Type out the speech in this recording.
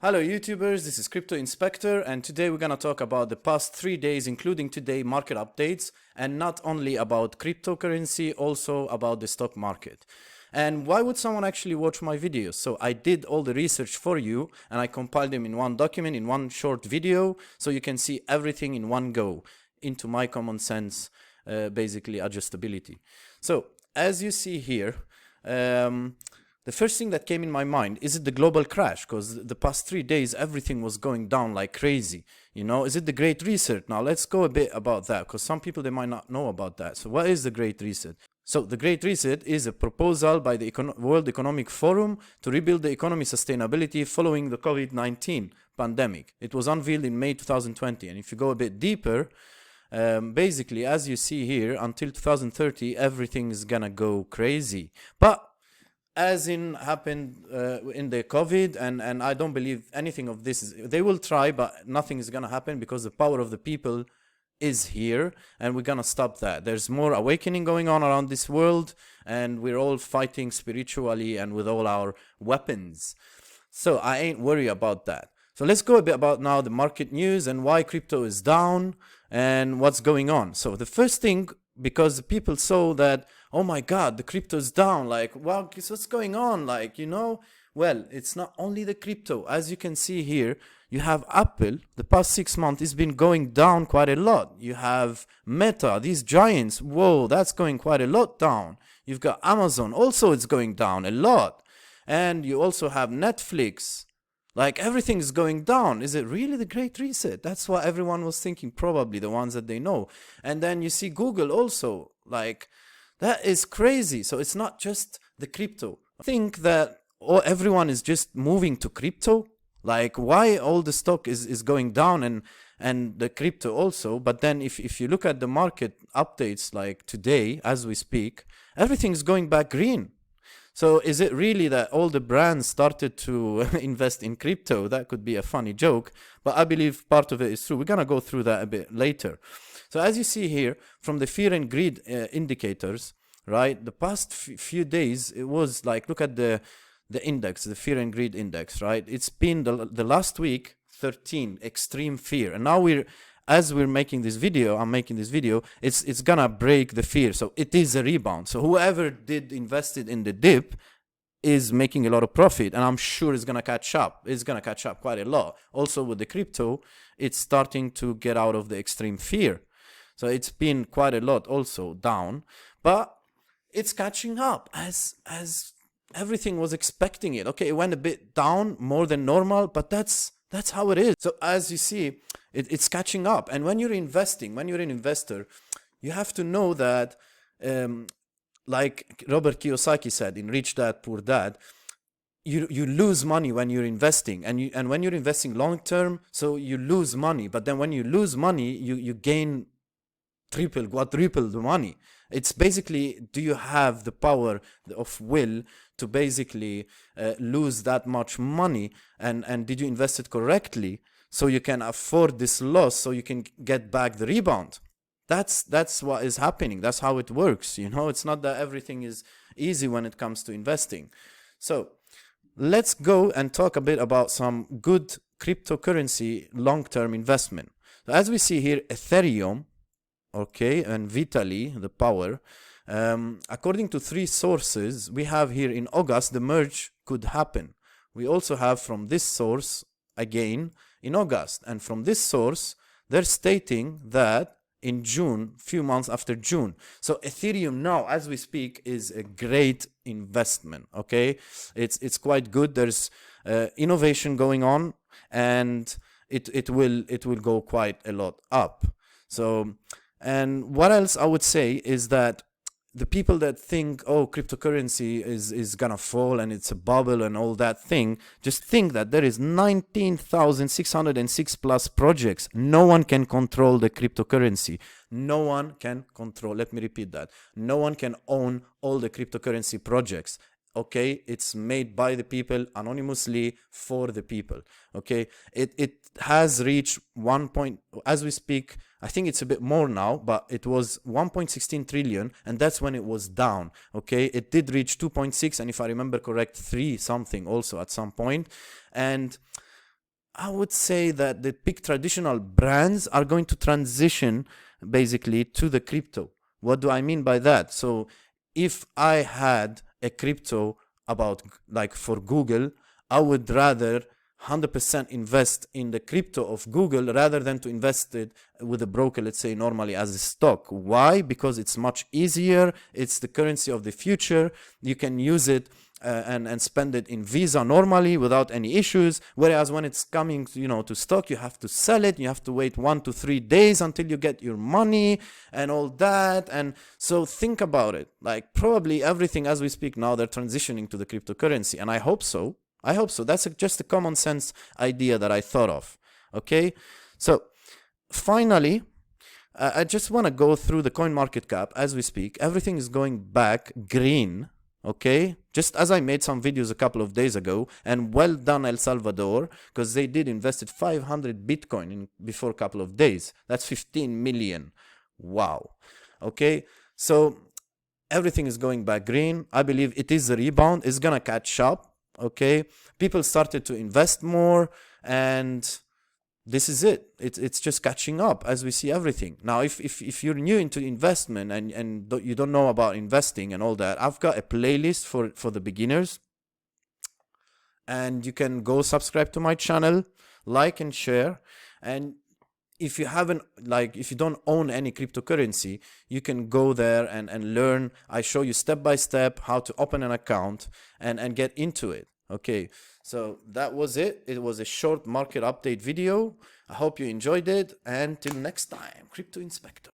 Hello YouTubers, this is Crypto Inspector, and today we're gonna talk about the past 3 days, including today market updates, and not only about cryptocurrency, also about the stock market. And why would someone actually watch my videos? So I did all the research for you and I compiled them in one document, in one short video, so you can see everything in one go into my common sense, basically adjustability. So as you see here, the first thing that came in my mind, is it the global crash? Because the past 3 days, everything was going down like crazy. You know, is it the Great Reset? Now, let's go a bit about that, because some people, they might not know about that. So what is the Great Reset? So the Great Reset is a proposal by the World Economic Forum to rebuild the economy sustainability following the COVID-19 pandemic. It was unveiled in May 2020. And if you go a bit deeper, basically, as you see here, until 2030, everything is gonna go crazy. But as in happened in the COVID, and I don't believe anything of this. They will try, but nothing is going to happen because the power of the people is here, and we're going to stop that. There's more awakening going on around this world, and we're all fighting spiritually and with all our weapons. So I ain't worried about that. So let's go a bit about now the market news and why crypto is down and what's going on. So the first thing, because people saw that, oh my God, the crypto is down. Like, wow, what's going on? Like, you know, well, it's not only the crypto. As you can see here, you have Apple. The past 6 months, it's been going down quite a lot. You have Meta, these giants. Whoa, that's going quite a lot down. You've got Amazon. Also, it's going down a lot. And you also have Netflix. Like, everything is going down. Is it really the Great Reset? That's what everyone was thinking, probably the ones that they know. And then you see Google also. Like, that is crazy. So it's not just the crypto. I think that everyone is just moving to crypto. Like, why all the stock is going down and the crypto also. But then if you look at the market updates, like today, as we speak, everything's going back green. So is it really that all the brands started to invest in crypto? That could be a funny joke, but I believe part of it is true. We're going to go through that a bit later. So as you see here, from the fear and greed indicators, right, the past few days, it was like, look at the index, the fear and greed index, right? It's been the last week, 13, extreme fear. And now as we're making this video, I'm making this video, it's gonna break the fear. So it is a rebound. So whoever did invested in the dip is making a lot of profit, and I'm sure it's gonna catch up. It's gonna catch up quite a lot. Also with the crypto, it's starting to get out of the extreme fear. So it's been quite a lot also down, but it's catching up as everything was expecting it. Okay, it went a bit down more than normal, but that's how it is. So as you see, it's catching up. And when you're investing, when you're an investor, you have to know that, like Robert Kiyosaki said in Rich Dad Poor Dad, you lose money when you're investing, and when you're investing long term, so you lose money. But then when you lose money, you gain triple, quadruple the money. It's basically, do you have the power of will to basically lose that much money, and did you invest it correctly so you can afford this loss, so you can get back the rebound? That's what is happening. That's how it works. You know, it's not that everything is easy when it comes to investing. So let's go and talk a bit about some good cryptocurrency long-term investment. So as we see here, Ethereum, okay, and Vitalik, the power, according to 3 sources, we have here in August, the merge could happen. We also have from this source, again, in August. And from this source, they're stating that in June, few months after June. So Ethereum now, as we speak, is a great investment, okay? It's quite good. There's innovation going on, and it will go quite a lot up. So, and what else I would say is that the people that think, oh, cryptocurrency is gonna fall and it's a bubble and all that thing, just think that there is 19,606 plus projects. No one can control the cryptocurrency. No one can control, let me repeat that. No one can own all the cryptocurrency projects. Okay, it's made by the people, anonymously, for the people. Okay, it has reached 1 point, as we speak, I think it's a bit more now, but it was 1.16 trillion, and that's when it was down. Okay, it did reach 2.6, and if I remember correct, 3 something also at some point. And I would say that the big traditional brands are going to transition basically to the crypto. What do I mean by that? So if I had a crypto about like for Google, I would rather 100% invest in the crypto of Google rather than to invest it with a broker, let's say normally as a stock. Why? Because it's much easier. It's the currency of the future. You can use it and spend it in Visa normally without any issues. Whereas when it's coming, to stock, you have to sell it. You have to wait 1 to 3 days until you get your money and all that. And so think about it. Like probably everything as we speak now, they're transitioning to the cryptocurrency, and I hope so. That's just a common sense idea that I thought of. Okay, so finally, I just want to go through the coin market cap as we speak. Everything is going back green. Okay, just as I made some videos a couple of days ago, and well done El Salvador, because they did invested 500 Bitcoin in before a couple of days. That's 15 million. Wow. Okay, so everything is going back green. I believe it is a rebound. It's gonna catch up. Okay, people started to invest more, and this is it. It's just catching up as we see everything. Now, if you're new into investment and you don't know about investing and all that, I've got a playlist for the beginners, and you can go subscribe to my channel, like and share. And if you don't own any cryptocurrency, you can go there and learn. I show you step by step how to open an account and get into it. Okay, so that was it. It was a short market update video. I hope you enjoyed it, and till next time, Crypto Inspector.